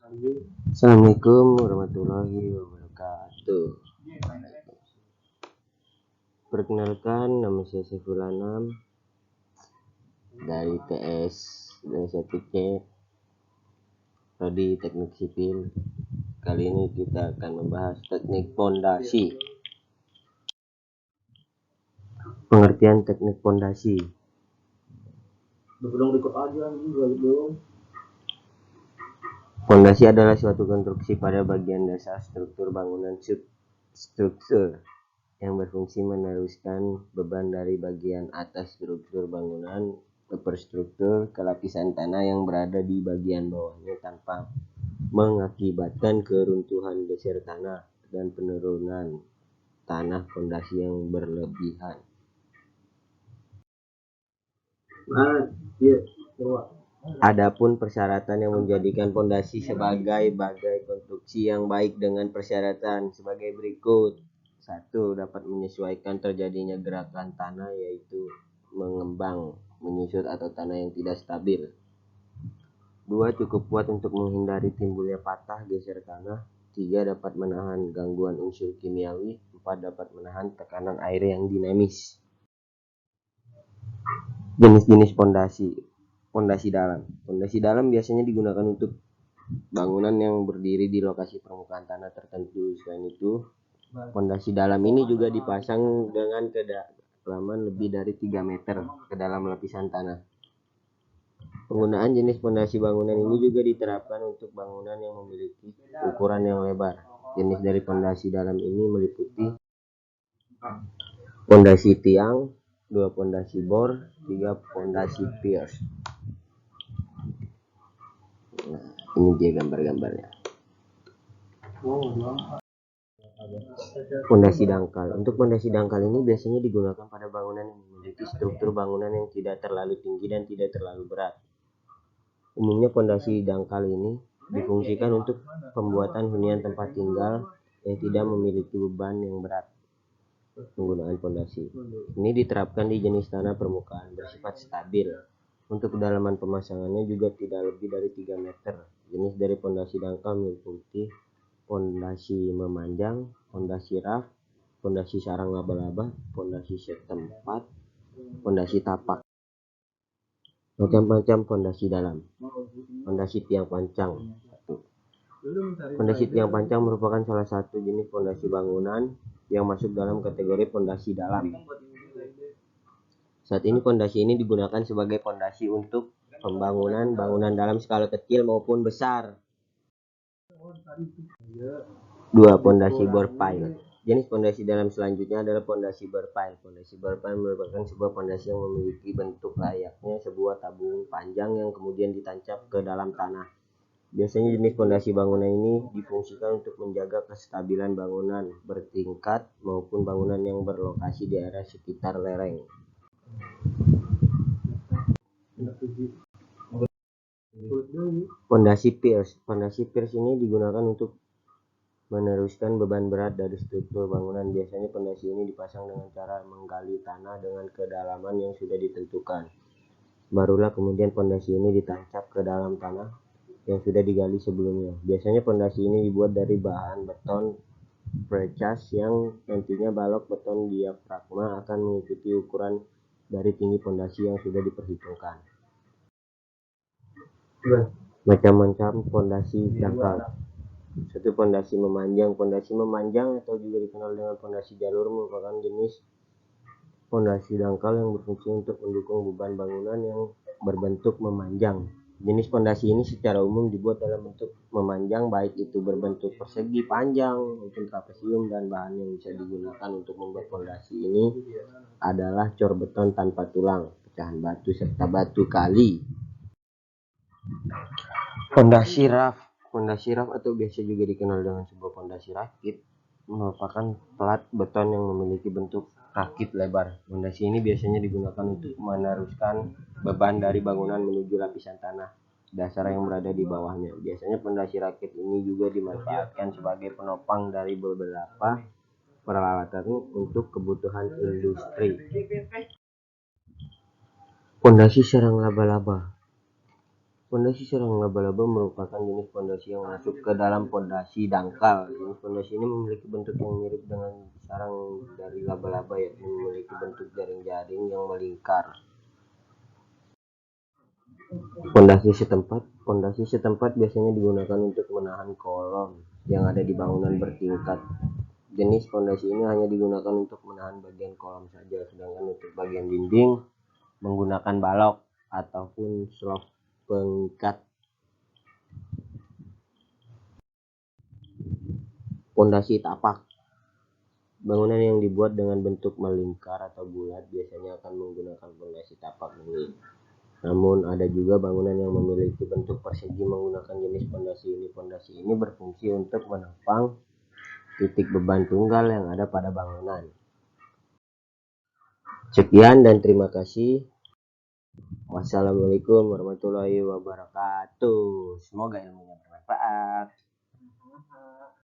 Assalamualaikum warahmatullahi wabarakatuh. Perkenalkan, nama saya Saiful Anam dari TS 21C Prodi Teknik Sipil. Kali ini kita akan membahas teknik pondasi. Pengertian teknik pondasi. Pondasi adalah suatu konstruksi pada bagian dasar struktur bangunan substruktur yang berfungsi meneruskan beban dari bagian atas struktur bangunan ke perstruktur ke lapisan tanah yang berada di bagian bawahnya tanpa mengakibatkan keruntuhan geser tanah dan penurunan tanah pondasi yang berlebihan. Adapun persyaratan yang menjadikan pondasi sebagai konstruksi yang baik dengan persyaratan sebagai berikut. 1. Dapat menyesuaikan terjadinya gerakan tanah, yaitu mengembang, menyusut atau tanah yang tidak stabil. 2. Cukup kuat untuk menghindari timbulnya patah geser tanah. 3. Dapat menahan gangguan unsur kimiawi. 4. Dapat menahan tekanan air yang dinamis. Jenis-jenis pondasi. Pondasi dalam. Pondasi dalam biasanya digunakan untuk bangunan yang berdiri di lokasi permukaan tanah tertentu. Selain itu, pondasi dalam ini juga dipasang dengan kedalaman lebih dari 3 meter ke dalam lapisan tanah. Penggunaan jenis pondasi bangunan ini juga diterapkan untuk bangunan yang memiliki ukuran yang lebar. Jenis dari pondasi dalam ini meliputi pondasi tiang, 2 pondasi bor, 3 pondasi piers. Nah, ini dia gambar-gambarnya. Pondasi dangkal. Untuk pondasi dangkal ini biasanya digunakan pada bangunan yang memiliki struktur bangunan yang tidak terlalu tinggi dan tidak terlalu berat. Umumnya pondasi dangkal ini difungsikan untuk pembuatan hunian tempat tinggal yang tidak memiliki beban yang berat. Penggunaan pondasi ini diterapkan di jenis tanah permukaan bersifat stabil. Untuk kedalaman pemasangannya juga tidak lebih dari 3 meter. Jenis dari pondasi dangkal meliputi pondasi memanjang, pondasi raf, pondasi sarang laba-laba, pondasi setempat, pondasi tapak. Macam-macam pondasi dalam. Pondasi tiang pancang. Pondasi tiang pancang merupakan salah satu jenis pondasi bangunan yang masuk dalam kategori pondasi dalam. Saat ini pondasi ini digunakan sebagai pondasi untuk pembangunan bangunan dalam skala kecil maupun besar. 2. Pondasi bor pile. Jenis pondasi dalam selanjutnya adalah pondasi bor pile. Pondasi bor pile merupakan sebuah pondasi yang memiliki bentuk layaknya sebuah tabung panjang yang kemudian ditancap ke dalam tanah. Biasanya jenis pondasi bangunan ini difungsikan untuk menjaga kestabilan bangunan bertingkat maupun bangunan yang berlokasi di area sekitar lereng. Pondasi piers. Pondasi piers ini digunakan untuk meneruskan beban berat dari struktur bangunan. Biasanya pondasi ini dipasang dengan cara menggali tanah dengan kedalaman yang sudah ditentukan. Barulah kemudian pondasi ini ditancap ke dalam tanah yang sudah digali sebelumnya. Biasanya pondasi ini dibuat dari bahan beton precast yang nantinya balok beton diafragma akan mengikuti ukuran dari tinggi pondasi yang sudah diperhitungkan. Macam-macam pondasi dangkal. 1. Pondasi memanjang. Pondasi memanjang atau juga dikenal dengan pondasi jalur merupakan jenis pondasi dangkal yang berfungsi untuk mendukung beban bangunan yang berbentuk memanjang. Jenis pondasi ini secara umum dibuat dalam bentuk memanjang, baik itu berbentuk persegi panjang maupun trapesium, dan bahan yang bisa digunakan untuk membuat pondasi ini adalah cor beton tanpa tulang, pecahan batu serta batu kali. Pondasi raf. Pondasi raf atau biasa juga dikenal dengan sebuah pondasi rakit merupakan plat beton yang memiliki bentuk rakit lebar. Pondasi ini biasanya digunakan untuk meneruskan beban dari bangunan menuju lapisan tanah dasar yang berada di bawahnya. Biasanya pondasi rakit ini juga dimanfaatkan sebagai penopang dari beberapa peralatan untuk kebutuhan industri. Pondasi sarang laba-laba. Pondasi sarang laba-laba merupakan jenis pondasi yang masuk ke dalam pondasi dangkal. Jenis pondasi ini memiliki bentuk yang mirip dengan sarang dari laba-laba, yaitu memiliki bentuk jaring-jaring yang melingkar. Pondasi setempat biasanya digunakan untuk menahan kolom yang ada di bangunan bertingkat. Jenis pondasi ini hanya digunakan untuk menahan bagian kolom saja, sedangkan untuk bagian dinding menggunakan balok ataupun slop pengikat. Pondasi tapak. Bangunan yang dibuat dengan bentuk melingkar atau bulat biasanya akan menggunakan pondasi tapak ini. Namun ada juga bangunan yang memiliki bentuk persegi menggunakan jenis pondasi ini. Pondasi ini berfungsi untuk menopang titik beban tunggal yang ada pada bangunan. Sekian dan terima kasih. Wassalamualaikum warahmatullahi wabarakatuh. Semoga ilmunya bermanfaat.